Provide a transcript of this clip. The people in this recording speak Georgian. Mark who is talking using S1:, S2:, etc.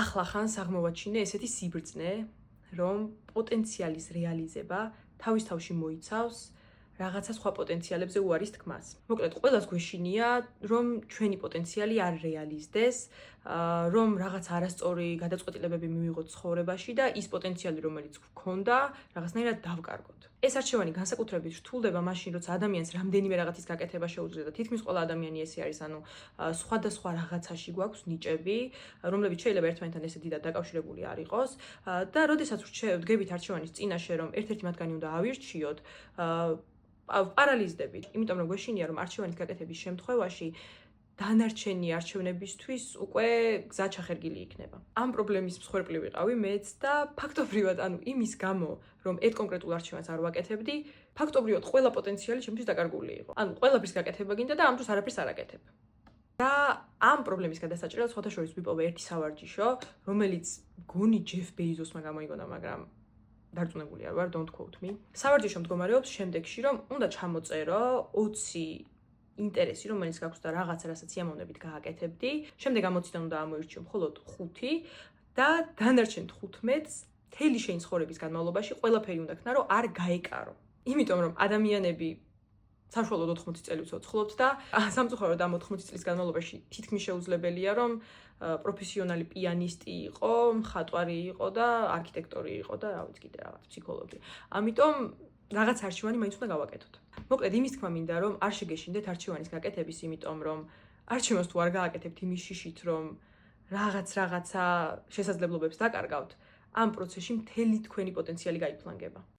S1: ახლა ხან აღმოვაჩინე ესეთი სიბრძნე, რომ პოტენციალის რეალიზება თავის თავში მოიცავს რაღაცა სხვა პოტენციალებზე უარის თქმას. მოკლედ, ყველას გვეშინია, რომ ჩვენი პოტენციალი არ რეალიზდეს, რომ რაღაც არასწორი გადაწყვეტილებები მივიღოთ ცხოვრებაში და ის პოტენციალი, რომელიც გვქონდა, რაღაცნაირად დავკარგოთ. ეს არჩევანი განსაკუთრებით რთულდება მაშინ, როცა ადამიანს რამდენიმე რაღაცის გაკეთება შეუძლია და თითქმის ყველა ადამიანი ესე არის, ანუ სხვადასხვა რაღაცაში გვაქვს ნიჭები, რომლებიც შეიძლება ერთმანეთთან ესე დიდად დაკავშირებული არ იყოს და როდესაც ვდგებით არჩევანის წინაშე, რომ ერთ-ერთი მათგანი უნდა ავირჩიოთ, პარალიზდებით, იმიტომ რომ გვეშინია, რომ არჩევანის გაკეთების შემთხვევაში დანარჩენი არჩევნებისთვის უკვე გზა ჩახერგილი იქნება. ამ პრობლემის მსხვერპლი ვიყავი მეც და ფაქტობრივად, ანუ იმის გამო, რომ ერთ კონკრეტულ არჩევანს არ ვაკეთებდი, ფაქტობრივად ყველა პოტენციალი ჩემთვის დაკარგული იყო. ანუ ყველაფრის გაკეთება გინდა და ამ დროს არაფერს არ აკეთებ. და ამ პრობლემის გადასაჭრელად სხვათა შორის ვიპოვე ერთი სავარჯიშო, რომელიც გონი ჯეფ ბეიზოსმა გამოიგონა, მაგრამ დარწმუნებული არ ვარ, don't quote me. სავარჯიშო მდგომარეობს შემდეგში, რომ უნდა ჩამოწერო 20 ინტერესი, რომელიც გაქვს და რაღაც რასაც სიამოვნებით გააკეთებდი. შემდეგ ამ 20-დან უნდა ამოირჩიო მხოლოდ 5 და დანარჩენ 15-ს მთელი შენი ცხოვრების განმავლობაში ყველაფერი უნდა ქნა, რომ არ გაეკარო. იმიტომ რომ ადამიანები საშუალოდ 80 წელი უცოცხლობთ და სამწუხაროდ ამ 80 წლის განმავლობაში თითქმის შეუძლებელია, რომ პროფესიონალი პიანისტი იყო, მხატვარი იყო და არქიტექტორი იყო და რა ვიცი კიდე რაღაც ფსიქოლოგი. ამიტომ რაღაც არჩევანი მაინც უნდა გავაკეთოთ. მოკლედ, იმის თქმა მინდა, რომ არ შეგეშინდეთ არჩევანის გაკეთების, იმიტომ რომ არჩევანს თუ არ გააკეთებთ იმის შიშით, რომ რაღაცა შესაძლებლობებს დაკარგავთ, ამ პროცესში მთელი თქვენი პოტენციალი გაიფლანგება.